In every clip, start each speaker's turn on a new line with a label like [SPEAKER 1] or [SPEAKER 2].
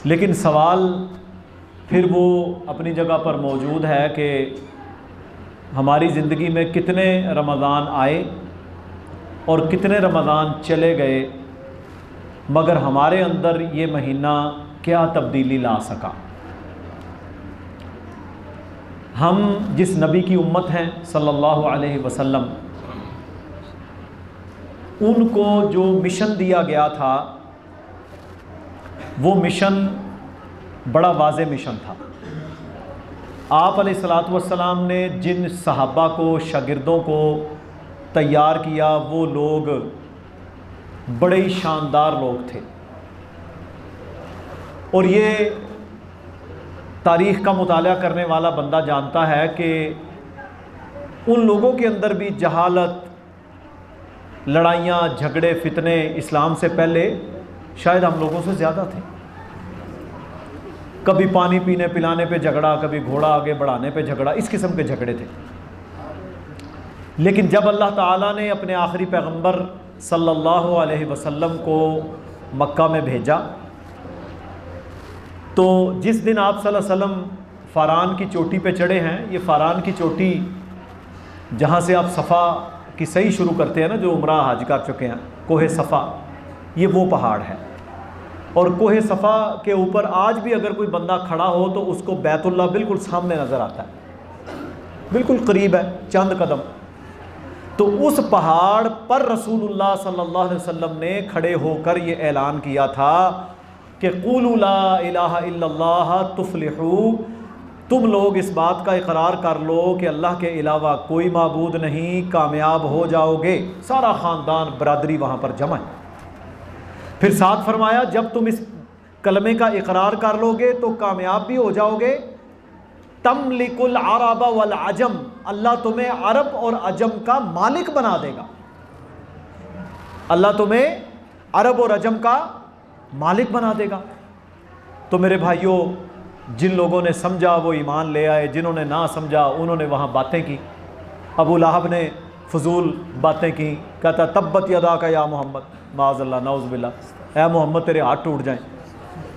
[SPEAKER 1] لیکن سوال پھر وہ اپنی جگہ پر موجود ہے کہ ہماری زندگی میں کتنے رمضان آئے اور کتنے رمضان چلے گئے، مگر ہمارے اندر یہ مہینہ کیا تبدیلی لا سکا۔ ہم جس نبی کی امت ہیں صلی اللہ علیہ وسلم، ان کو جو مشن دیا گیا تھا وہ مشن بڑا واضح مشن تھا۔ آپ علیہ الصلاۃ والسلام نے جن صحابہ کو، شاگردوں کو تیار کیا، وہ لوگ بڑے ہی شاندار لوگ تھے، اور یہ تاریخ کا مطالعہ کرنے والا بندہ جانتا ہے کہ ان لوگوں کے اندر بھی جہالت، لڑائیاں، جھگڑے، فتنے اسلام سے پہلے شاید ہم لوگوں سے زیادہ تھے۔ کبھی پانی پینے پلانے پہ جھگڑا، کبھی گھوڑا آگے بڑھانے پہ جھگڑا، اس قسم کے جھگڑے تھے۔ لیکن جب اللہ تعالیٰ نے اپنے آخری پیغمبر صلی اللہ علیہ وسلم کو مکہ میں بھیجا، تو جس دن آپ صلی اللہ علیہ وسلم فاران کی چوٹی پہ چڑھے ہیں، یہ فاران کی چوٹی جہاں سے آپ صفا کی صحیح شروع کرتے ہیں نا، جو عمرہ حج کر چکے ہیں، کوہ صفا، یہ وہ پہاڑ ہے۔ اور کوہ صفا کے اوپر آج بھی اگر کوئی بندہ کھڑا ہو تو اس کو بیت اللہ بالکل سامنے نظر آتا ہے، بالکل قریب ہے، چند قدم۔ تو اس پہاڑ پر رسول اللہ صلی اللہ علیہ وسلم نے کھڑے ہو کر یہ اعلان کیا تھا کہ قولوا لا الہ الا اللہ تفلحوا، تم لوگ اس بات کا اقرار کر لو کہ اللہ کے علاوہ کوئی معبود نہیں، کامیاب ہو جاؤ گے۔ سارا خاندان، برادری وہاں پر جمع ہے۔ پھر ساتھ فرمایا جب تم اس کلمے کا اقرار کر لو گے تو کامیاب بھی ہو جاؤ گے۔ تملک العرب والعجم، اللہ تمہیں عرب اور عجم کا مالک بنا دے گا۔ اللہ تمہیں عرب اور عجم کا مالک بنا دے گا۔ تو میرے بھائیوں، جن لوگوں نے سمجھا وہ ایمان لے آئے، جنہوں نے نہ سمجھا انہوں نے وہاں باتیں کی۔ ابو لہب نے فضول باتیں کی، کہتا تبت یدا کا یا محمد، معاذ اللہ، نعوذ باللہ، اے محمد تیرے ہاتھ ٹوٹ جائیں۔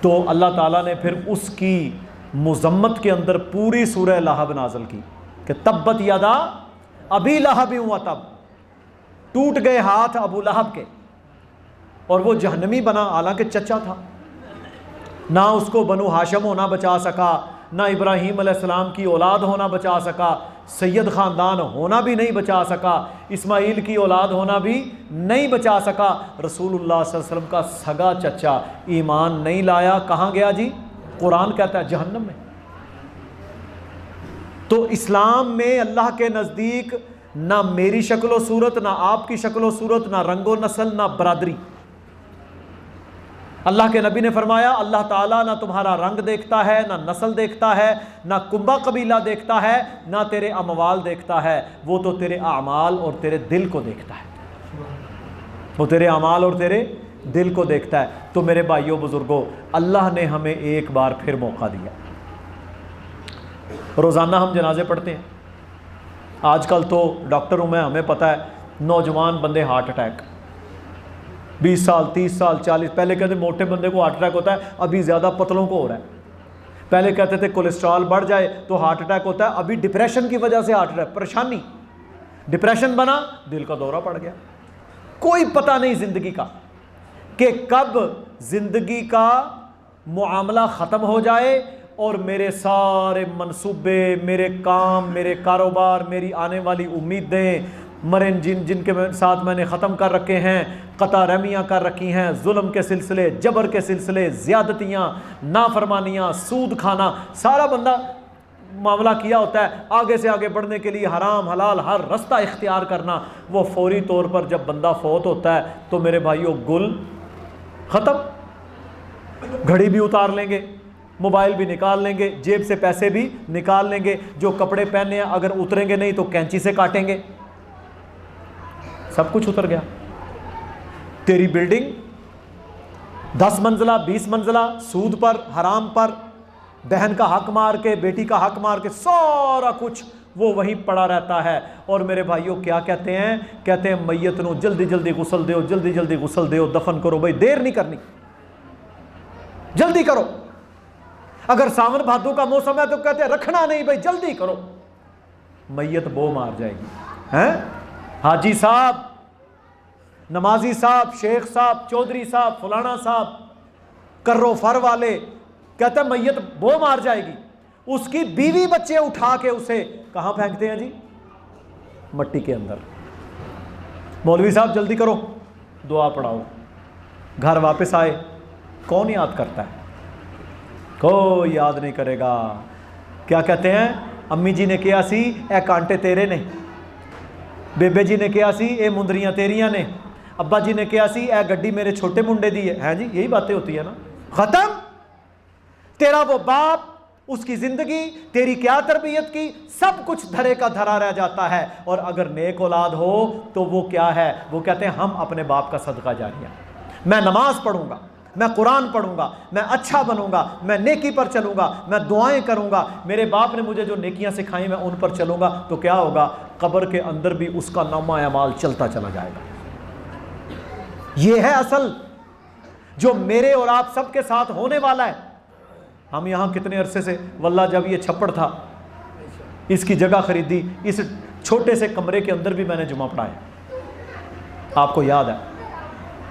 [SPEAKER 1] تو اللہ تعالیٰ نے پھر اس کی مذمت کے اندر پوری سورہ لہب نازل کی کہ تبت یدا ابی لہب و تب، ٹوٹ گئے ہاتھ ابو لہب کے، اور وہ جہنمی بنا، حالانکہ چچا تھا۔ نہ اس کو بنو ہاشم ہونا بچا سکا، نہ ابراہیم علیہ السلام کی اولاد ہونا بچا سکا، سید خاندان ہونا بھی نہیں بچا سکا، اسماعیل کی اولاد ہونا بھی نہیں بچا سکا۔ رسول اللہ صلی اللہ علیہ وسلم کا سگا چچا ایمان نہیں لایا، کہاں گیا جی؟ قرآن کہتا ہے جہنم میں۔ تو اسلام میں اللہ کے نزدیک نہ میری شکل و صورت، نہ آپ کی شکل و صورت، نہ رنگ و نسل، نہ برادری۔ اللہ کے نبی نے فرمایا اللہ تعالیٰ نہ تمہارا رنگ دیکھتا ہے، نہ نسل دیکھتا ہے، نہ کنبہ قبیلہ دیکھتا ہے، نہ تیرے اموال دیکھتا ہے، وہ تو تیرے اعمال اور تیرے دل کو دیکھتا ہے، وہ تیرے اعمال اور تیرے دل کو دیکھتا ہے۔ تو میرے بھائیوں بزرگوں، اللہ نے ہمیں ایک بار پھر موقع دیا۔ روزانہ ہم جنازے پڑھتے ہیں۔ آج کل تو ڈاکٹر ہوں میں، ہمیں پتہ ہے نوجوان بندے ہارٹ اٹیک، 20 سال 30 سال 40، پہلے کہتے موٹے بندے کو ہارٹ اٹیک ہوتا ہے، ابھی زیادہ پتلوں کو ہو رہا ہے۔ پہلے کہتے تھے کولیسٹرول بڑھ جائے تو ہارٹ اٹیک ہوتا ہے، ابھی ڈپریشن کی وجہ سے ہارٹ اٹیک، پریشانی، ڈپریشن بنا، دل کا دورہ پڑ گیا۔ کوئی پتہ نہیں زندگی کا کہ کب زندگی کا معاملہ ختم ہو جائے اور میرے سارے منصوبے، میرے کام، میرے کاروبار، میری آنے والی امیدیں، مرن جن کے ساتھ میں نے ختم کر رکھے ہیں، قطع رحمیاں کر رکھی ہیں، ظلم کے سلسلے، جبر کے سلسلے، زیادتیاں، نافرمانیاں، سود کھانا، سارا بندہ معاملہ کیا ہوتا ہے آگے سے آگے بڑھنے کے لیے، حرام حلال ہر رستہ اختیار کرنا۔ وہ فوری طور پر جب بندہ فوت ہوتا ہے تو میرے بھائیوں گل ختم، گھڑی بھی اتار لیں گے، موبائل بھی نکال لیں گے، جیب سے پیسے بھی نکال لیں گے، جو کپڑے پہنے ہیں اگر اتریں گے نہیں تو کینچی سے کاٹیں گے، سب کچھ اتر گیا۔ تیری بلڈنگ 10 منزلہ 20 منزلہ سود پر، حرام پر، بہن کا حق مار کے، بیٹی کا حق مار کے، سارا کچھ وہ وہیں پڑا رہتا ہے۔ اور میرے بھائیوں کیا کہتے ہیں؟ کہتے ہیں میت نو جلدی جلدی غسل دیو، جلدی جلدی غسل دیو، دفن کرو، بھائی دیر نہیں کرنی، جلدی کرو۔ اگر ساون بھادو کا موسم ہے تو کہتے ہیں رکھنا نہیں بھائی جلدی کرو، میت بو مار جائے گی. حاجی صاحب، نمازی صاحب، شیخ صاحب، چودھری صاحب، فلانا صاحب، کرو فر والے کہتے ہیں میت بو مار جائے گی. اس کی بیوی بچے اٹھا کے اسے کہاں پھینکتے ہیں جی؟ مٹی کے اندر. مولوی صاحب جلدی کرو، دعا پڑھاؤ. گھر واپس آئے، کون یاد کرتا ہے؟ کوئی یاد نہیں کرے گا. کیا کہتے ہیں؟ امی جی نے کیا سی اے کانٹے تیرے نے، بیبے جی نے کیا سی اے مندریاں تیریاں نے، ابا جی نے کیا سی اے گڈی میرے چھوٹے منڈے دی ہے. جی یہی باتیں ہوتی ہے نا. ختم. تیرا وہ باپ، اس کی زندگی، تیری کیا تربیت کی، سب کچھ دھرے کا دھرا رہ جاتا ہے. اور اگر نیک اولاد ہو تو وہ کیا ہے؟ وہ کہتے ہیں ہم اپنے باپ کا صدقہ جاریہ. میں نماز پڑھوں گا، میں قرآن پڑھوں گا، میں اچھا بنوں گا، میں نیکی پر چلوں گا، میں دعائیں کروں گا، میرے باپ نے مجھے جو نیکیاں سکھائیں میں ان پر چلوں گا. تو کیا ہوگا؟ قبر کے اندر بھی اس کا نامہ اعمال چلتا چلا جائے گا. یہ ہے اصل جو میرے اور آپ سب کے ساتھ ہونے والا ہے. ہم یہاں کتنے عرصے سے، واللہ جب یہ چھپڑ تھا اس کی جگہ خریدی، اس چھوٹے سے کمرے کے اندر بھی میں نے جمعہ پڑھایا. آپ کو یاد ہے؟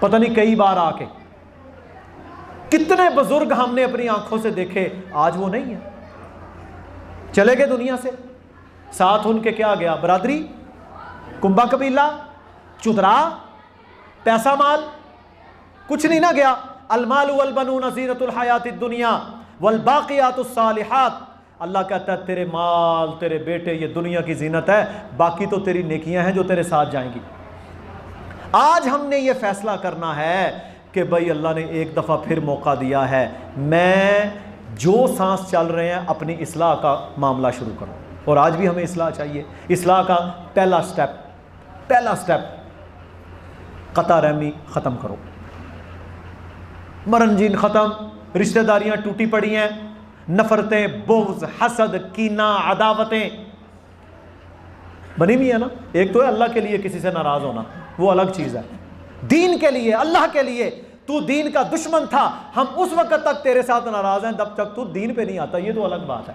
[SPEAKER 1] پتہ نہیں کئی بار آ کے کتنے بزرگ ہم نے اپنی آنکھوں سے دیکھے، آج وہ نہیں ہے، چلے گئے دنیا سے. ساتھ ان کے کیا گیا؟ برادری، کنبا قبیلہ، چدرا، پیسہ مال، کچھ نہیں نہ گیا. المال والبنون زینۃ الحیات الدنیا والباقیات الصالحات. اللہ کہتا ہے تیرے مال، تیرے بیٹے یہ دنیا کی زینت ہے، باقی تو تیری نیکیاں ہیں جو تیرے ساتھ جائیں گی. آج ہم نے یہ فیصلہ کرنا ہے کہ بھائی اللہ نے ایک دفعہ پھر موقع دیا ہے، میں جو سانس چل رہے ہیں اپنی اصلاح کا معاملہ شروع کروں. اور آج بھی ہمیں اصلاح چاہیے. اصلاح کا پہلا سٹیپ قطع رحمی ختم کرو. مرنجین ختم، رشتہ داریاں ٹوٹی پڑی ہیں، نفرتیں، بغض، حسد، کینہ، عداوتیں بنی ہوئی ہے نا. ایک تو ہے اللہ کے لیے کسی سے ناراض ہونا، وہ الگ چیز ہے. دین کے لیے، اللہ کے لیے تو دین کا دشمن تھا، ہم اس وقت تک تیرے ساتھ ناراض ہیں جب تک تو دین پہ نہیں آتا. یہ تو الگ بات ہے.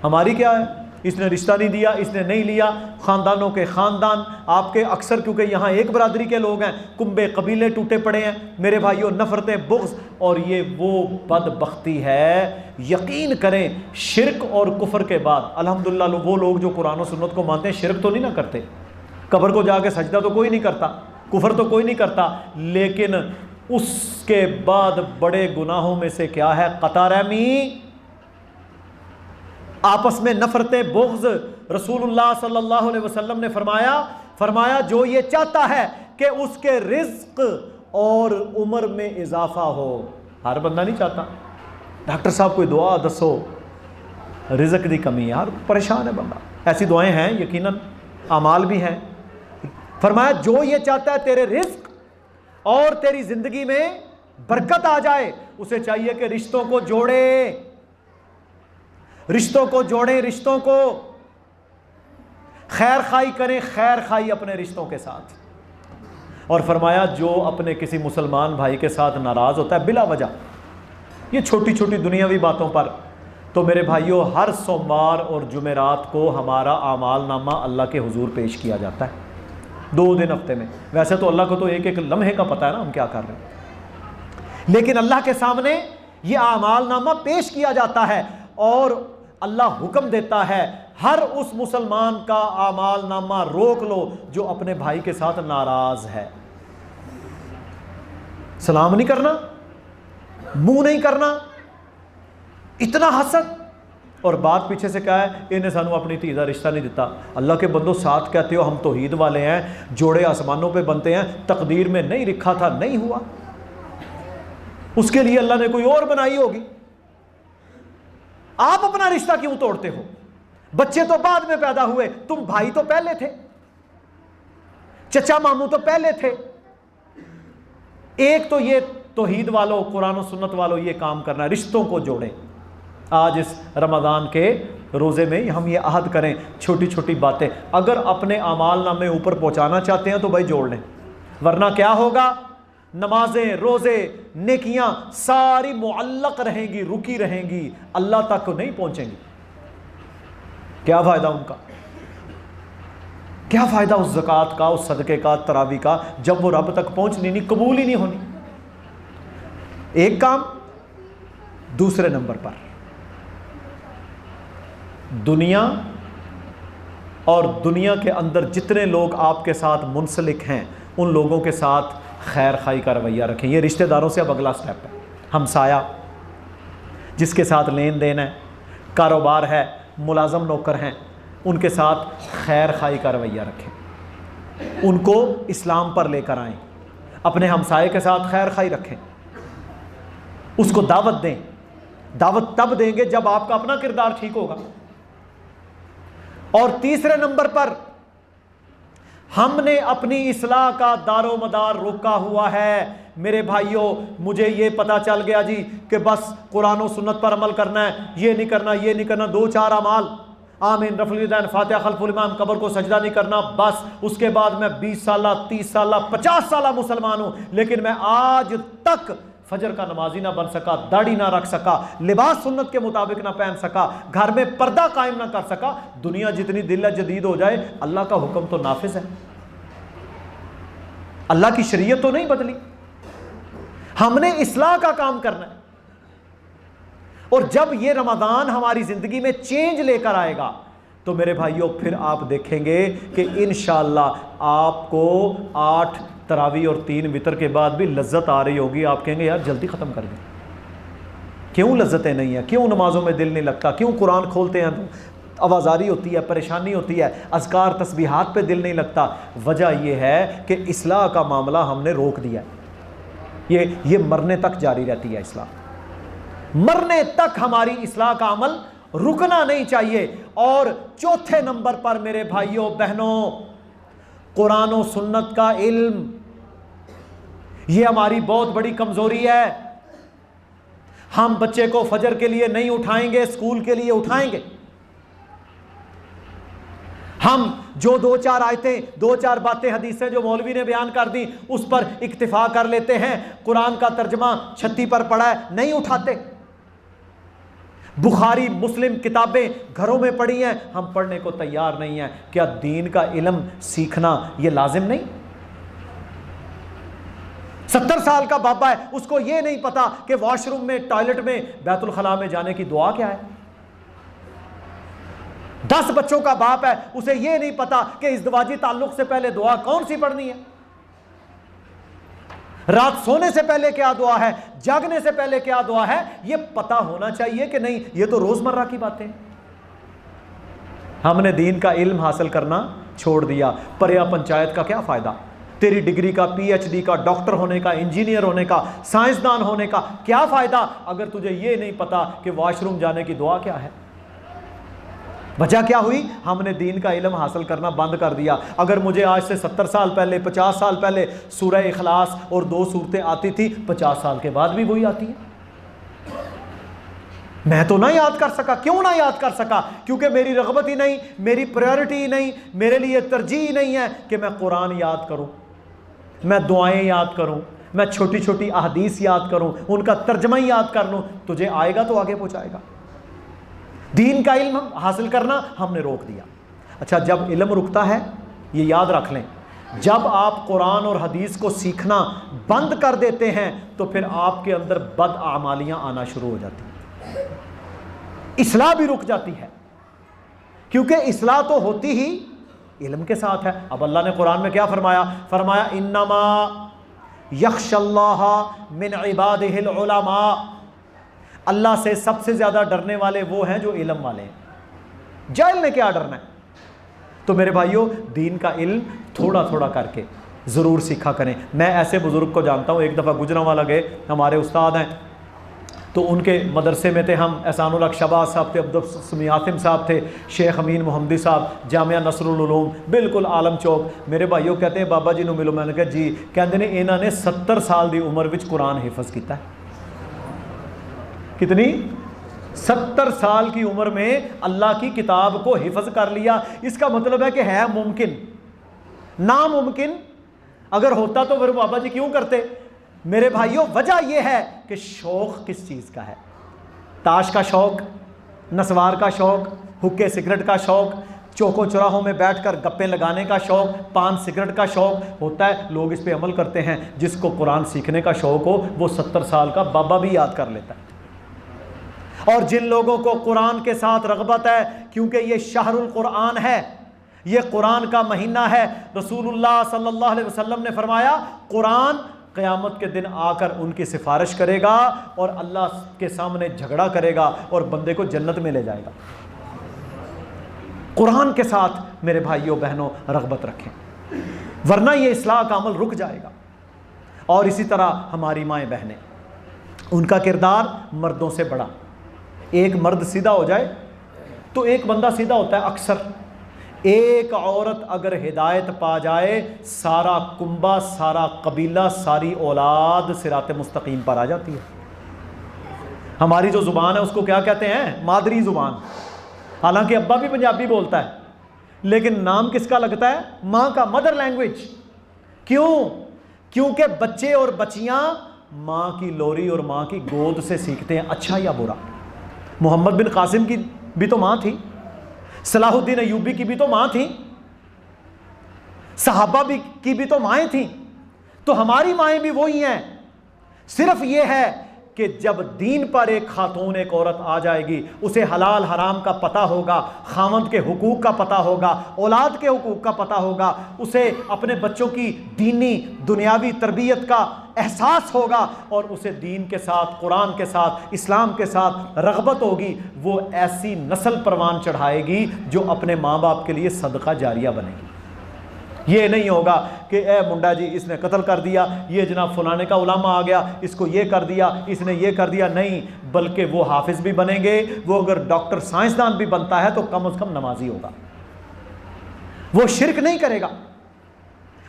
[SPEAKER 1] ہماری کیا ہے؟ اس نے رشتہ نہیں دیا، اس نے نہیں لیا. خاندانوں کے خاندان آپ کے اکثر، کیونکہ یہاں ایک برادری کے لوگ ہیں، کنبے قبیلے ٹوٹے پڑے ہیں میرے بھائیوں، نفرتیں، بغض. اور یہ وہ بدبختی ہے، یقین کریں شرک اور کفر کے بعد الحمدللہ وہ لوگ جو قرآن و سنت کو مانتے ہیں شرک تو نہیں نہ کرتے، قبر کو جا کے سجدہ تو کوئی نہیں کرتا، کفر تو کوئی نہیں کرتا، لیکن اس کے بعد بڑے گناہوں میں سے کیا ہے؟ قطع رحمی، آپس میں نفرتیں، بغض. رسول اللہ صلی اللہ علیہ وسلم نے فرمایا جو یہ چاہتا ہے کہ اس کے رزق اور عمر میں اضافہ ہو. ہر بندہ نہیں چاہتا. ڈاکٹر صاحب کوئی دعا دسو، رزق دی کمی ہے، ہر پریشان ہے بندہ. ایسی دعائیں ہیں یقیناً، اعمال بھی ہیں. فرمایا جو یہ چاہتا ہے تیرے رزق اور تیری زندگی میں برکت آ جائے، اسے چاہیے کہ رشتوں کو جوڑے، رشتوں کو خیر خائی کریں، خیر خائی اپنے رشتوں کے ساتھ. اور فرمایا جو اپنے کسی مسلمان بھائی کے ساتھ ناراض ہوتا ہے بلا وجہ، یہ چھوٹی چھوٹی دنیاوی باتوں پر، تو میرے بھائیوں ہر سوموار اور جمعرات کو ہمارا اعمال نامہ اللہ کے حضور پیش کیا جاتا ہے 2 دن ہفتے میں. ویسے تو اللہ کو تو ایک ایک لمحے کا پتہ ہے نا ہم کیا کر رہے ہیں، لیکن اللہ کے سامنے یہ اعمال نامہ پیش کیا جاتا ہے اور اللہ حکم دیتا ہے ہر اس مسلمان کا اعمال نامہ روک لو جو اپنے بھائی کے ساتھ ناراض ہے. سلام نہیں کرنا، منہ نہیں کرنا، اتنا حسد. اور بات پیچھے سے کیا ہے؟ انہیں سانو اپنی دھی دا رشتہ نہیں دیتا. اللہ کے بندوں ساتھ کہتے ہو ہم توحید والے ہیں، جوڑے آسمانوں پہ بنتے ہیں، تقدیر میں نہیں لکھا تھا نہیں ہوا، اس کے لیے اللہ نے کوئی اور بنائی ہوگی. آپ اپنا رشتہ کیوں توڑتے ہو؟ بچے تو بعد میں پیدا ہوئے، تم بھائی تو پہلے تھے، چچا ماموں تو پہلے تھے. ایک تو یہ توحید والوں، قرآن و سنت والوں یہ کام کرنا ہے، رشتوں کو جوڑیں. آج اس رمضان کے روزے میں ہم یہ عہد کریں، چھوٹی چھوٹی باتیں اگر اپنے اعمال نامے اوپر پہنچانا چاہتے ہیں تو بھائی جوڑ لیں، ورنہ کیا ہوگا؟ نمازیں، روزے، نیکیاں ساری معلق رہیں گی، رکی رہیں گی، اللہ تک نہیں پہنچیں گی۔ کیا فائدہ ان کا؟ کیا فائدہ اس زکوٰۃ کا، اس صدقے کا، تراویح کا، جب وہ رب تک پہنچنی نہیں، قبول ہی نہیں ہونی۔ ایک کام۔ دوسرے نمبر پر دنیا اور دنیا کے اندر جتنے لوگ آپ کے ساتھ منسلک ہیں ان لوگوں کے ساتھ خیر خائی کا رویہ رکھیں۔ یہ رشتہ داروں سے اب اگلا سٹیپ ہے۔ ہمسایہ جس کے ساتھ لین دین ہے، کاروبار ہے، ملازم نوکر ہیں، ان کے ساتھ خیر خائی کا رویہ رکھیں، ان کو اسلام پر لے کر آئیں، اپنے ہمسائے کے ساتھ خیر خائی رکھیں، اس کو دعوت دیں۔ دعوت تب دیں گے جب آپ کا اپنا کردار ٹھیک ہوگا۔ اور تیسرے نمبر پر ہم نے اپنی اصلاح کا دار و مدار روکا ہوا ہے۔ میرے بھائیوں، مجھے یہ پتا چل گیا جی کہ بس قرآن و سنت پر عمل کرنا ہے، یہ نہیں کرنا، یہ نہیں کرنا، 2-4 اعمال، آمین، رفع الیدین، فاتحہ خلف الامام، قبر کو سجدہ نہیں کرنا، بس اس کے بعد میں 20 سالہ، 30 سالہ، 50 سالہ مسلمان ہوں، لیکن میں آج تک فجر کا نمازی نہ بن سکا، داڑھی نہ رکھ سکا، لباس سنت کے مطابق نہ پہن سکا، گھر میں پردہ قائم نہ کر سکا۔ دنیا جتنی دل جدید ہو جائے، اللہ کا حکم تو نافذ ہے، اللہ کی شریعت تو نہیں بدلی۔ ہم نے اصلاح کا کام کرنا ہے، اور جب یہ رمضان ہماری زندگی میں چینج لے کر آئے گا تو میرے بھائیوں پھر آپ دیکھیں گے کہ انشاءاللہ آپ کو 8 تراویح اور 3 وتر کے بعد بھی لذت آ رہی ہوگی۔ آپ کہیں گے یار جلدی ختم کر دیں، کیوں لذتیں نہیں ہیں، کیوں نمازوں میں دل نہیں لگتا، کیوں قرآن کھولتے ہیں آوازاری ہوتی ہے، پریشانی ہوتی ہے، اذکار تسبیحات پہ دل نہیں لگتا۔ وجہ یہ ہے کہ اصلاح کا معاملہ ہم نے روک دیا ہے۔ یہ مرنے تک جاری رہتی ہے اصلاح، مرنے تک ہماری اصلاح کا عمل رکنا نہیں چاہیے۔ اور چوتھے نمبر پر میرے بھائیوں بہنوں، قرآن و سنت کا علم، یہ ہماری بہت بڑی کمزوری ہے۔ ہم بچے کو فجر کے لیے نہیں اٹھائیں گے، اسکول کے لیے اٹھائیں گے۔ ہم جو 2-4 آیتیں، 2-4 باتیں، حدیثیں جو مولوی نے بیان کر دی اس پر اکتفا کر لیتے ہیں، قرآن کا ترجمہ چھتی پر پڑھا ہے نہیں اٹھاتے۔ بخاری مسلم کتابیں گھروں میں پڑھی ہیں، ہم پڑھنے کو تیار نہیں ہیں۔ کیا دین کا علم سیکھنا یہ لازم نہیں؟ 70 سال کا بابا ہے، اس کو یہ نہیں پتا کہ واش روم میں، ٹوائلٹ میں، بیت الخلاء میں جانے کی دعا کیا ہے؟ 10 بچوں کا باپ ہے، اسے یہ نہیں پتا کہ ازدواجی تعلق سے پہلے دعا کون سی پڑھنی ہے، رات سونے سے پہلے کیا دعا ہے، جاگنے سے پہلے کیا دعا ہے، یہ پتا ہونا چاہیے کہ نہیں؟ یہ تو روزمرہ کی باتیں۔ ہم نے دین کا علم حاصل کرنا چھوڑ دیا۔ پریا پنچایت کا کیا فائدہ؟ تیری ڈگری کا، پی ایچ ڈی کا، ڈاکٹر ہونے کا، انجینئر ہونے کا، سائنسدان ہونے کا کیا فائدہ اگر تجھے یہ نہیں پتا کہ واش روم جانے کی دعا کیا ہے؟ وجہ کیا ہوئی؟ ہم نے دین کا علم حاصل کرنا بند کر دیا۔ اگر مجھے آج سے 70 سال پہلے، 50 سال پہلے سورہ اخلاص اور 2 سورتیں آتی تھی، 50 سال کے بعد بھی وہی آتی ہیں۔ میں تو نہ یاد کر سکا۔ کیوں نہ یاد کر سکا؟ کیونکہ میری رغبت ہی نہیں، میری پریورٹی ہی نہیں، میرے لیے ترجیح ہی نہیں ہے کہ میں قرآن یاد کروں، میں دعائیں یاد کروں، میں چھوٹی چھوٹی احادیث یاد کروں، ان کا ترجمہ ہی یاد کر لوں۔ تجھے آئے گا تو آگے پہنچائے گا۔ دین کا علم حاصل کرنا ہم نے روک دیا۔ اچھا، جب علم رکتا ہے، یہ یاد رکھ لیں، جب آپ قرآن اور حدیث کو سیکھنا بند کر دیتے ہیں تو پھر آپ کے اندر بد اعمالیاں آنا شروع ہو جاتی ہیں، اصلاح بھی رک جاتی ہے، کیونکہ اصلاح تو ہوتی ہی علم کے ساتھ ہے۔ اب اللہ نے قرآن میں کیا فرمایا؟ فرمایا انما یخشی اللہ من عبادہ العلماء، اللہ سے سب سے زیادہ ڈرنے والے وہ ہیں جو علم والے ہیں۔ جاہل نے کیا ڈرنا ہے؟ تو میرے بھائیوں، دین کا علم تھوڑا تھوڑا کر کے ضرور سیکھا کریں۔ میں ایسے بزرگ کو جانتا ہوں، ایک دفعہ گجرانوالہ گئے، ہمارے استاد ہیں، تو ان کے مدرسے میں تھے ہم، احسان الحق شہباز صاحب تھے، عبدالسمیع عاصم صاحب تھے، شیخ امین محمدی صاحب، جامعہ نصر العلوم بالکل عالم چوک۔ میرے بھائیوں کہتے ہیں بابا جی نو ملو، میں نے کہا جی، کہتے ہیں انہوں نے 70 سال دی عمر وچ قرآن حفظ کیتا ہے۔ کتنی؟ 70 سال کی عمر میں اللہ کی کتاب کو حفظ کر لیا۔ اس کا مطلب ہے کہ ہے ممکن، ناممکن اگر ہوتا تو پھر بابا جی کیوں کرتے؟ میرے بھائیوں وجہ یہ ہے کہ شوق کس چیز کا ہے. تاش کا شوق, نسوار کا شوق, حکے سگریٹ کا شوق, چوکوں چوراہوں میں بیٹھ کر گپیں لگانے کا شوق, پان سگریٹ کا شوق ہوتا ہے. لوگ اس پہ عمل کرتے ہیں. جس کو قرآن سیکھنے کا شوق ہو وہ 70 سال کا بابا بھی یاد کر لیتا ہے. اور جن لوگوں کو قرآن کے ساتھ رغبت ہے, کیونکہ یہ شہر القرآن ہے, یہ قرآن کا مہینہ ہے. رسول اللہ صلی اللہ علیہ وسلم نے فرمایا قرآن قیامت کے دن آ کر ان کی سفارش کرے گا اور اللہ کے سامنے جھگڑا کرے گا اور بندے کو جنت میں لے جائے گا. قرآن کے ساتھ میرے بھائیوں بہنوں رغبت رکھیں, ورنہ یہ اصلاح کا عمل رک جائے گا. اور اسی طرح ہماری مائیں بہنیں, ان کا کردار مردوں سے بڑا. ایک مرد سیدھا ہو جائے تو ایک بندہ سیدھا ہوتا ہے اکثر. ایک عورت اگر ہدایت پا جائے سارا کنبہ, سارا قبیلہ, ساری اولاد صراط مستقیم پر آ جاتی ہے. ہماری جو زبان ہے اس کو کیا کہتے ہیں؟ مادری زبان. حالانکہ ابا بھی پنجابی بولتا ہے, لیکن نام کس کا لگتا ہے؟ ماں کا, مدر لینگویج. کیوں؟ کیونکہ بچے اور بچیاں ماں کی لوری اور ماں کی گود سے سیکھتے ہیں اچھا یا برا. محمد بن قاسم کی بھی تو ماں تھی, صلاح الدین ایوبی کی بھی تو ماں تھی, صحابہ کی بھی تو مائیں تھیں. تو ہماری مائیں بھی وہی ہیں. صرف یہ ہے کہ جب دین پر ایک خاتون, ایک عورت آ جائے گی, اسے حلال حرام کا پتہ ہوگا, خاوند کے حقوق کا پتہ ہوگا, اولاد کے حقوق کا پتہ ہوگا, اسے اپنے بچوں کی دینی دنیاوی تربیت کا احساس ہوگا, اور اسے دین کے ساتھ, قرآن کے ساتھ, اسلام کے ساتھ رغبت ہوگی, وہ ایسی نسل پروان چڑھائے گی جو اپنے ماں باپ کے لیے صدقہ جاریہ بنے گی. یہ نہیں ہوگا کہ اے منڈا جی اس نے قتل کر دیا, یہ جناب فلانے کا علامہ آ گیا, اس کو یہ کر دیا, اس نے یہ کر دیا. نہیں, بلکہ وہ حافظ بھی بنیں گے, وہ اگر ڈاکٹر سائنسدان بھی بنتا ہے تو کم از کم نمازی ہوگا. وہ شرک نہیں کرے گا,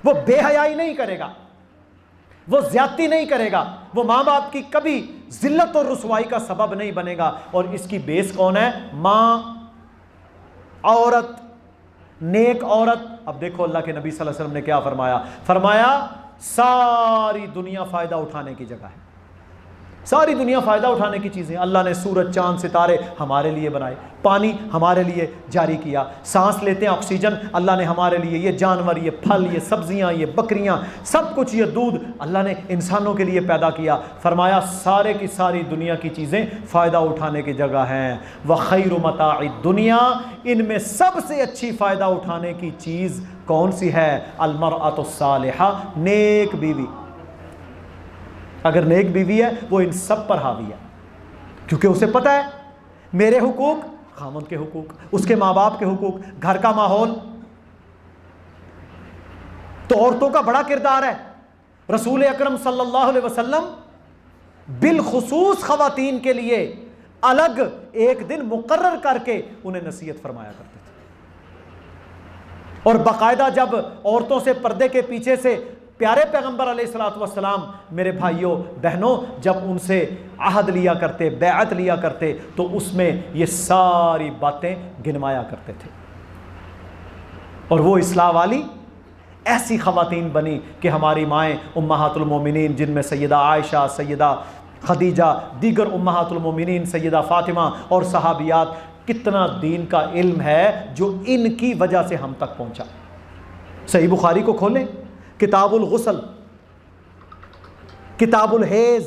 [SPEAKER 1] وہ بے حیائی نہیں کرے گا, وہ زیادتی نہیں کرے گا, وہ ماں باپ کی کبھی ذلت اور رسوائی کا سبب نہیں بنے گا. اور اس کی بیس کون ہے؟ ماں, عورت, نیک عورت. اب دیکھو اللہ کے نبی صلی اللہ علیہ وسلم نے کیا فرمایا. فرمایا ساری دنیا فائدہ اٹھانے کی جگہ ہے, ساری دنیا فائدہ اٹھانے کی چیزیں. اللہ نے سورج, چاند, ستارے ہمارے لیے بنائے, پانی ہمارے لیے جاری کیا, سانس لیتے ہیں آکسیجن اللہ نے ہمارے لیے, یہ جانور, یہ پھل, یہ سبزیاں, یہ بکریاں, سب کچھ, یہ دودھ اللہ نے انسانوں کے لیے پیدا کیا. فرمایا سارے کی ساری دنیا کی چیزیں فائدہ اٹھانے کی جگہ ہیں. وَخَيْرُ مَتَاعِ الدُّنْيَا, ان میں سب سے اچھی فائدہ اٹھانے کی چیز کون سی ہے؟ الْمَرْأَةُ الصَّالِحَةُ, نیک بیوی. اگر نیک بیوی ہے وہ ان سب پر حاوی ہے, کیونکہ اسے پتہ ہے میرے حقوق, خاوند کے حقوق, اس کے ماں باپ کے حقوق, گھر کا ماحول. تو عورتوں کا بڑا کردار ہے. رسول اکرم صلی اللہ علیہ وسلم بالخصوص خواتین کے لیے الگ ایک دن مقرر کر کے انہیں نصیحت فرمایا کرتے تھے. اور باقاعدہ جب عورتوں سے پردے کے پیچھے سے پیارے پیغمبر علیہ الصلوۃ والسلام میرے بھائیوں بہنوں جب ان سے عہد لیا کرتے, بیعت لیا کرتے, تو اس میں یہ ساری باتیں گنوایا کرتے تھے. اور وہ اصلاح والی ایسی خواتین بنی کہ ہماری مائیں امہات المومنین, جن میں سیدہ عائشہ, سیدہ خدیجہ, دیگر امہات المومنین, سیدہ فاطمہ اور صحابیات, کتنا دین کا علم ہے جو ان کی وجہ سے ہم تک پہنچا. صحیح بخاری کو کھولیں, کتاب الغسل, کتاب الحیض,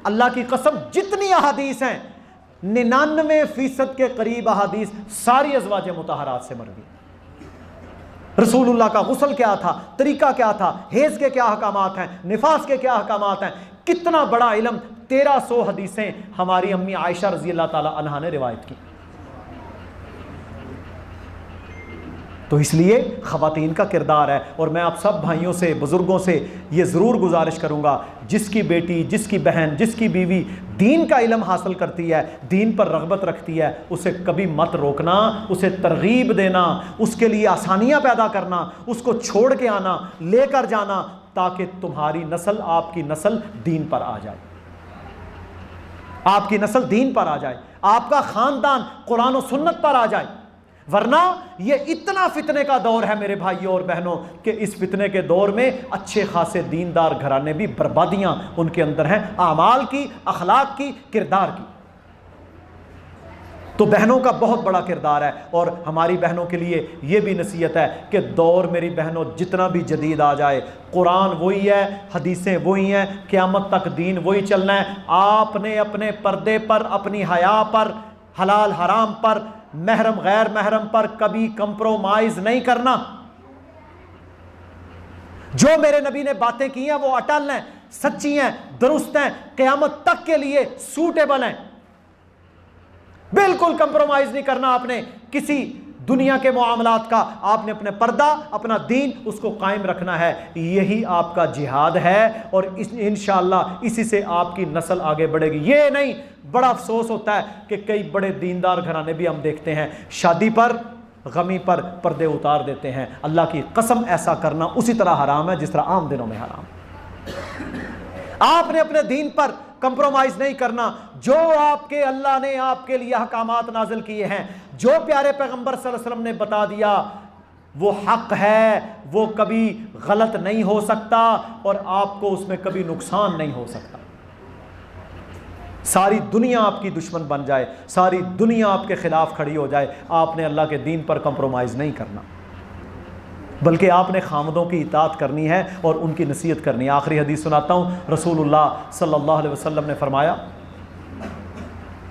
[SPEAKER 1] اللہ کی قسم جتنی احادیث ہیں 99% کے قریب احادیث ساری ازواج مطہرات سے مروی. رسول اللہ کا غسل کیا تھا, طریقہ کیا تھا, حیض کے کیا احکامات ہیں, نفاس کے کیا احکامات ہیں, کتنا بڑا علم. 1300 حدیثیں ہماری امی عائشہ رضی اللہ تعالی عنہا نے روایت کی. تو اس لیے خواتین کا کردار ہے. اور میں آپ سب بھائیوں سے, بزرگوں سے یہ ضرور گزارش کروں گا, جس کی بیٹی, جس کی بہن, جس کی بیوی دین کا علم حاصل کرتی ہے, دین پر رغبت رکھتی ہے, اسے کبھی مت روکنا, اسے ترغیب دینا, اس کے لیے آسانیاں پیدا کرنا, اس کو چھوڑ کے آنا, لے کر جانا, تاکہ تمہاری نسل, آپ کی نسل دین پر آ جائے, آپ کی نسل دین پر آ جائے, آپ کا خاندان قرآن و سنت پر آ جائے. ورنہ یہ اتنا فتنے کا دور ہے میرے بھائیوں اور بہنوں کہ اس فتنے کے دور میں اچھے خاصے دیندار گھرانے بھی بربادیاں ان کے اندر ہیں، اعمال کی، اخلاق کی، کردار کی۔ تو بہنوں کا بہت بڑا کردار ہے، اور ہماری بہنوں کے لیے یہ بھی نصیحت ہے کہ دور میری بہنوں جتنا بھی جدید آ جائے، قرآن وہی ہے، حدیثیں وہی ہیں، قیامت تک دین وہی چلنا ہے۔ آپ نے اپنے پردے پر، اپنی حیا پر، حلال حرام پر، محرم غیر محرم پر کبھی کمپرومائز نہیں کرنا۔ جو میرے نبی نے باتیں کی ہیں وہ اٹل ہیں، سچی ہیں، درست ہیں، قیامت تک کے لیے سوٹیبل ہیں۔ بالکل کمپرومائز نہیں کرنا آپ نے کسی دنیا کے معاملات کا، آپ نے اپنے پردہ، اپنا دین، اس کو قائم رکھنا ہے۔ یہی آپ کا جہاد ہے، اور انشاءاللہ اسی سے آپ کی نسل آگے بڑھے گی۔ یہ نہیں، بڑا افسوس ہوتا ہے کہ کئی بڑے دیندار گھرانے بھی ہم دیکھتے ہیں شادی پر، غمی پر پردے اتار دیتے ہیں۔ اللہ کی قسم ایسا کرنا اسی طرح حرام ہے جس طرح عام دنوں میں حرام۔ آپ نے اپنے دین پر کمپرومائز نہیں کرنا۔ جو آپ کے اللہ نے آپ کے لیے احکامات نازل کیے ہیں، جو پیارے پیغمبر صلی اللہ علیہ وسلم نے بتا دیا، وہ حق ہے، وہ کبھی غلط نہیں ہو سکتا، اور آپ کو اس میں کبھی نقصان نہیں ہو سکتا۔ ساری دنیا آپ کی دشمن بن جائے، ساری دنیا آپ کے خلاف کھڑی ہو جائے، آپ نے اللہ کے دین پر کمپرومائز نہیں کرنا، بلکہ آپ نے خامدوں کی اطاعت کرنی ہے اور ان کی نصیحت کرنی ہے۔ آخری حدیث سناتا ہوں، رسول اللہ صلی اللہ علیہ وسلم نے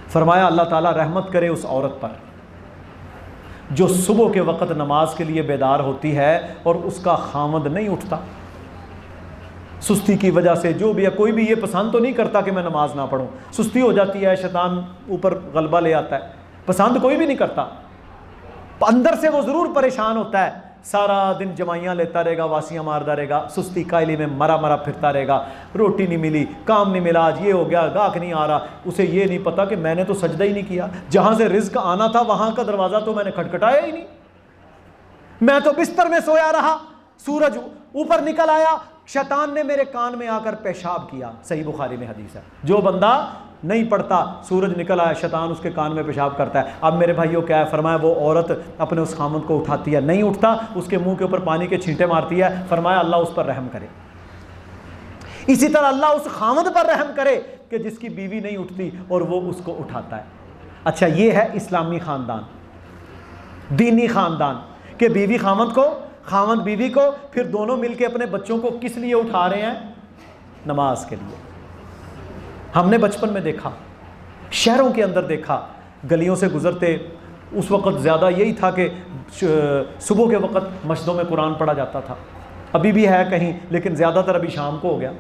[SPEAKER 1] فرمایا اللہ تعالیٰ رحمت کرے اس عورت پر جو صبح کے وقت نماز کے لیے بیدار ہوتی ہے اور اس کا خامد نہیں اٹھتا، سستی کی وجہ سے، جو بھی ہے، کوئی بھی یہ پسند تو نہیں کرتا کہ میں نماز نہ پڑھوں، سستی ہو جاتی ہے، شیطان اوپر غلبہ لے آتا ہے، پسند کوئی بھی نہیں کرتا، اندر سے وہ ضرور پریشان ہوتا ہے، سارا دن جمائیاں لیتا رہے گا، واسیاں مارتا رہے گا، سستی کائلی میں مرا پھرتا رہے گا، روٹی نہیں ملی، کام نہیں ملا، آج یہ ہو گیا، گاہک نہیں آ رہا، اسے یہ نہیں پتا کہ میں نے تو سجدہ ہی نہیں کیا، جہاں سے رزق آنا تھا وہاں کا دروازہ تو میں نے کھٹکھٹایا ہی نہیں، میں تو بستر میں سویا رہا، سورج اوپر نکل آیا، شیطان نے میرے کان میں آ کر پیشاب کیا، صحیح بخاری میں حدیث ہے۔ جو بندہ نہیں پڑھتا، سورج نکل آیا، شیطان اس کے کان میں پیشاب کرتا ہے۔ اب میرے بھائیوں کیا ہے، فرمایا وہ عورت اپنے اس خامد کو اٹھاتی ہے، نہیں اٹھتا، اس کے منہ کے اوپر پانی کے چھینٹے مارتی ہے، فرمایا اللہ اس پر رحم کرے۔ اسی طرح اللہ اس خامد پر رحم کرے کہ جس کی بیوی نہیں اٹھتی اور وہ اس کو اٹھاتا ہے۔ اچھا، یہ ہے اسلامی خاندان، دینی خاندان، کہ بیوی خامد کو، خامد بیوی کو، پھر دونوں مل کے اپنے بچوں کو کس لیے اٹھا رہے ہیں؟ نماز کے لیے۔ ہم نے بچپن میں دیکھا، شہروں کے اندر دیکھا، گلیوں سے گزرتے، اس وقت زیادہ یہی تھا کہ صبح کے وقت مسجدوں میں قرآن پڑھا جاتا تھا، ابھی بھی ہے کہیں، لیکن زیادہ تر ابھی شام کو ہو گیا،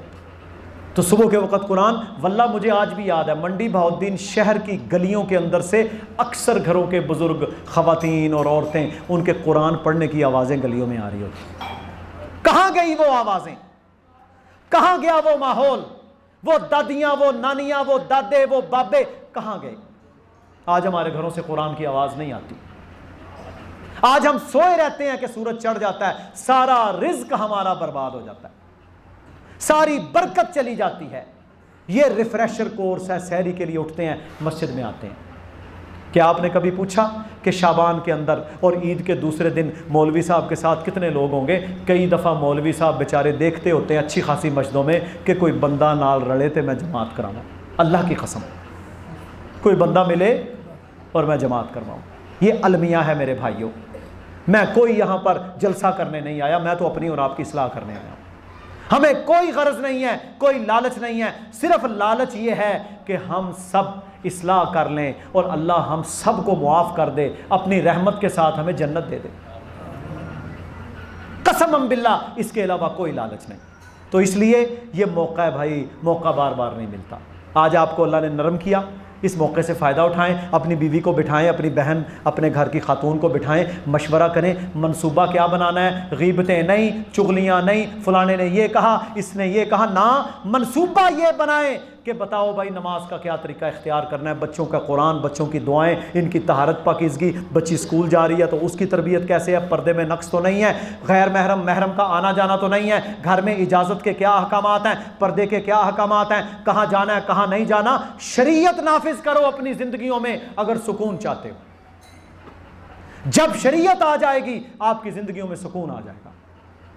[SPEAKER 1] تو صبح کے وقت قرآن، واللہ مجھے آج بھی یاد ہے، منڈی بہاؤالدین شہر کی گلیوں کے اندر سے اکثر گھروں کے بزرگ، خواتین اور عورتیں، ان کے قرآن پڑھنے کی آوازیں گلیوں میں آ رہی ہوتی۔ کہاں گئی وہ آوازیں؟ کہاں گیا وہ ماحول؟ وہ دادیاں، وہ نانیاں، وہ دادے، وہ بابے کہاں گئے؟ آج ہمارے گھروں سے قرآن کی آواز نہیں آتی، آج ہم سوئے رہتے ہیں کہ سورج چڑھ جاتا ہے، سارا رزق ہمارا برباد ہو جاتا ہے، ساری برکت چلی جاتی ہے۔ یہ ریفریشر کورس ہے، سحری کے لیے اٹھتے ہیں، مسجد میں آتے ہیں۔ کیا آپ نے کبھی پوچھا کہ شعبان کے اندر اور عید کے دوسرے دن مولوی صاحب کے ساتھ کتنے لوگ ہوں گے؟ کئی دفعہ مولوی صاحب بیچارے دیکھتے ہوتے ہیں اچھی خاصی مسجدوں میں کہ کوئی بندہ نال رلے تے میں جماعت کراؤں، اللہ کی قسم، کوئی بندہ ملے اور میں جماعت کرواؤں۔ یہ المیہ ہے میرے بھائیوں، میں کوئی یہاں پر جلسہ کرنے نہیں آیا، میں تو اپنی اور آپ کی اصلاح کرنے آیا ہوں۔ ہمیں کوئی غرض نہیں ہے، کوئی لالچ نہیں ہے، صرف لالچ یہ ہے کہ ہم سب اصلاح کر لیں اور اللہ ہم سب کو معاف کر دے، اپنی رحمت کے ساتھ ہمیں جنت دے دے، قسم باللہ، اس کے علاوہ کوئی لالچ نہیں۔ تو اس لیے یہ موقع ہے بھائی، موقع بار بار نہیں ملتا۔ آج آپ کو اللہ نے نرم کیا، اس موقع سے فائدہ اٹھائیں، اپنی بیوی کو بٹھائیں، اپنی بہن، اپنے گھر کی خاتون کو بٹھائیں، مشورہ کریں، منصوبہ کیا بنانا ہے، غیبتیں نہیں، چغلیاں نہیں، فلانے نے یہ کہا، اس نے یہ کہا، نہ، منصوبہ یہ بنائیں کہ بتاؤ بھائی نماز کا کیا طریقہ اختیار کرنا ہے، بچوں کا قرآن، بچوں کی دعائیں، ان کی طہارت پاکیزگی، بچی اسکول جا رہی ہے تو اس کی تربیت کیسے ہے، پردے میں نقص تو نہیں ہے، غیر محرم محرم کا آنا جانا تو نہیں ہے، گھر میں اجازت کے کیا احکامات ہیں، پردے کے کیا احکامات ہیں، کہاں جانا ہے کہاں نہیں جانا، شریعت نافذ کرو اپنی زندگیوں میں اگر سکون چاہتے ہو۔ جب شریعت آ جائے گی آپ کی زندگیوں میں سکون آ جائے گا۔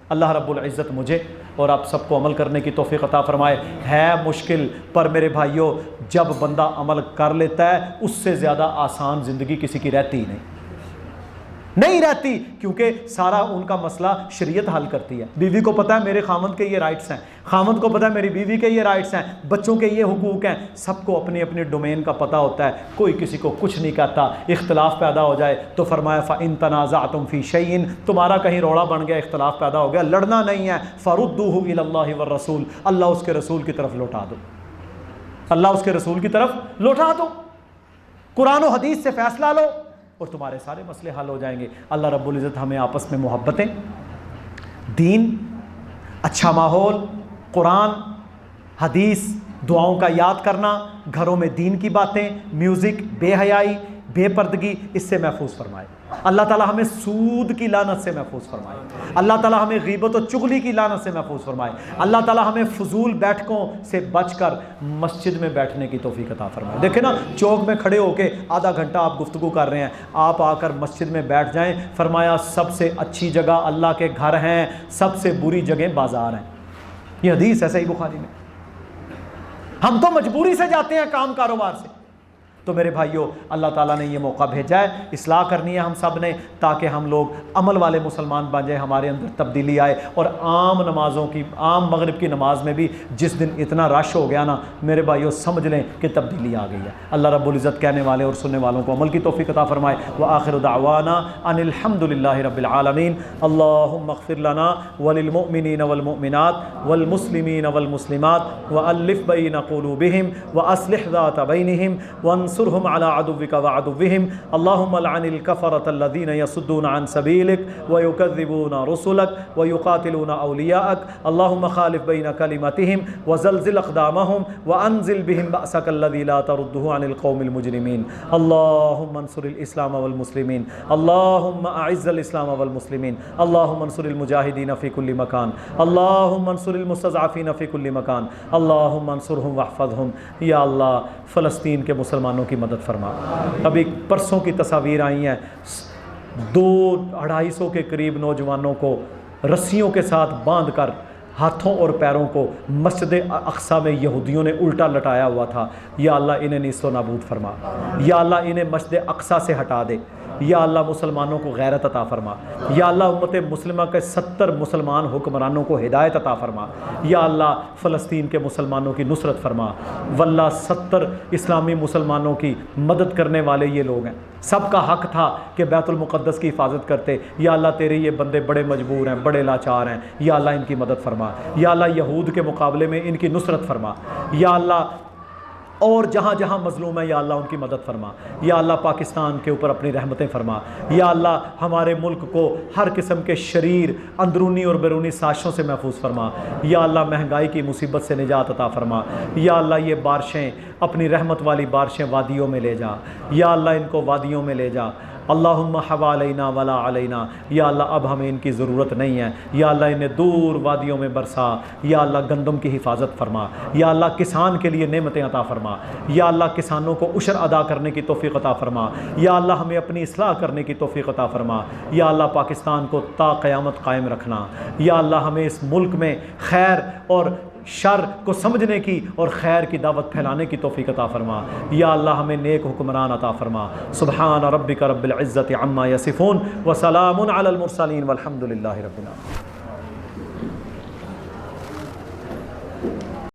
[SPEAKER 1] اللہ رب العزت مجھے اور آپ سب کو عمل کرنے کی توفیق عطا فرمائے۔ ہے مشکل، پر میرے بھائیوں جب بندہ عمل کر لیتا ہے اس سے زیادہ آسان زندگی کسی کی رہتی ہی نہیں رہتی، کیونکہ سارا ان کا مسئلہ شریعت حل کرتی ہے۔ بیوی کو پتہ ہے میرے خامند کے یہ رائٹس ہیں، خامند کو پتہ ہے میری بیوی کے یہ رائٹس ہیں، بچوں کے یہ حقوق ہیں، سب کو اپنی اپنی ڈومین کا پتہ ہوتا ہے، کوئی کسی کو کچھ نہیں کہتا۔ اختلاف پیدا ہو جائے تو فرمایا فَإِن تَنَازَعْتُمْ فِي شَيْءٍ، تمہارا کہیں روڑا بن گیا، اختلاف پیدا ہو گیا، لڑنا نہیں ہے، فَرُدُّوهُ إِلَى اللَّهِ وَالرَّسُولِ، اللہ اس کے رسول کی طرف لوٹا دو، اللہ اس کے رسول کی طرف لوٹا دو، قرآن و حدیث سے فیصلہ لو اور تمہارے سارے مسئلے حل ہو جائیں گے۔ اللہ رب العزت ہمیں آپس میں محبتیں، دین، اچھا ماحول، قرآن، حدیث، دعاؤں کا یاد کرنا، گھروں میں دین کی باتیں، میوزک، بے حیائی، بے پردگی، اس سے محفوظ فرمائے۔ اللہ تعالیٰ ہمیں سود کی لعنت سے محفوظ فرمائے، اللہ تعالیٰ ہمیں غیبت و چغلی کی لعنت سے محفوظ فرمائے، اللہ تعالیٰ ہمیں فضول بیٹھکوں سے بچ کر مسجد میں بیٹھنے کی توفیق عطا فرمائے۔ دیکھیں نا، چوک میں کھڑے ہو کے آدھا گھنٹہ آپ گفتگو کر رہے ہیں، آپ آ کر مسجد میں بیٹھ جائیں، فرمایا سب سے اچھی جگہ اللہ کے گھر ہیں، سب سے بری جگہیں بازار ہیں۔ یہ حدیث ہے صحیح بخاری میں۔ ہم تو مجبوری سے جاتے ہیں کام کاروبار سے، تو میرے بھائیوں اللہ تعالیٰ نے یہ موقع بھیجا ہے، اصلاح کرنی ہے ہم سب نے، تاکہ ہم لوگ عمل والے مسلمان بن جائیں، ہمارے اندر تبدیلی آئے، اور عام نمازوں کی، عام مغرب کی نماز میں بھی جس دن اتنا رش ہو گیا نا میرے بھائیوں سمجھ لیں کہ تبدیلی آ گئی ہے۔ اللہ رب العزت کہنے والے اور سننے والوں کو عمل کی توفیق عطا فرمائے۔ وآخر دعوانا ان الحمد للہ رب العالمین۔ اللہم اغفر لنا وللمؤمنین والمؤمنات والمسلمین والمسلمات وألف بین قلوبہم وأصلح ذات بینہم وانصرهم على عدوك وعدوهم اللهم لعن الكفرة الذين يصدون عن سبيلك ويكذبون رسلك ويقاتلون أولياءك اللهم خالف بين كلمتهم وزلزل أقدامهم وأنزل بهم بأسك الذي لا ترده عن القوم المجرمين اللهم انصر الإسلام والمسلمين اللهم أعز الإسلام والمسلمين اللهم انصر المجاهدين في كل مكان اللهم انصر المستضعفين في كل مكان اللهم انصرهم واحفظهم یا اللہ فلسطین کے مسلمانوں کی مدد فرما۔ ابھی پرسوں کی تصاویر آئی ہیں، 200-250 کے قریب نوجوانوں کو رسیوں کے ساتھ باندھ کر ہاتھوں اور پیروں کو مسجد اقصی میں یہودیوں نے الٹا لٹایا ہوا تھا۔ یا اللہ انہیں نیست و نابود فرما، یا اللہ انہیں مسجد اقصی سے ہٹا دے، یا اللہ مسلمانوں کو غیرت عطا فرما، یا اللہ امت مسلمہ کے 70 مسلمان حکمرانوں کو ہدایت عطا فرما، یا اللہ فلسطین کے مسلمانوں کی نصرت فرما۔ واللہ 70 اسلامی مسلمانوں کی مدد کرنے والے یہ لوگ ہیں، سب کا حق تھا کہ بیت المقدس کی حفاظت کرتے۔ یا اللہ تیرے یہ بندے بڑے مجبور ہیں، بڑے لاچار ہیں، یا اللہ ان کی مدد فرما، یا اللہ یہود کے مقابلے میں ان کی نصرت فرما، یا اللہ اور جہاں جہاں مظلوم ہے یا اللہ ان کی مدد فرما، یا اللہ پاکستان کے اوپر اپنی رحمتیں فرما، یا اللہ ہمارے ملک کو ہر قسم کے شریر اندرونی اور بیرونی سازشوں سے محفوظ فرما، یا اللہ مہنگائی کی مصیبت سے نجات عطا فرما، یا اللہ یہ بارشیں اپنی رحمت والی بارشیں وادیوں میں لے جا، یا اللہ ان کو وادیوں میں لے جا۔ اللہم حوالینا ولا علینا، یا اللہ اب ہمیں ان کی ضرورت نہیں ہے، یا اللہ انہیں دور وادیوں میں برسا، یا اللہ گندم کی حفاظت فرما، یا اللہ کسان کے لیے نعمتیں عطا فرما، یا اللہ کسانوں کو عشر ادا کرنے کی توفیق عطا فرما، یا اللہ ہمیں اپنی اصلاح کرنے کی توفیق عطا فرما، یا اللہ پاکستان کو تا قیامت قائم رکھنا، یا اللہ ہمیں اس ملک میں خیر اور شر کو سمجھنے کی اور خیر کی دعوت پھیلانے کی توفیق عطا فرما، یا اللہ ہمیں نیک حکمران عطا فرما۔ سبحان ربک رب العزت عما یصفون وسلام علی المرسلین والحمد للہ رب العالمین۔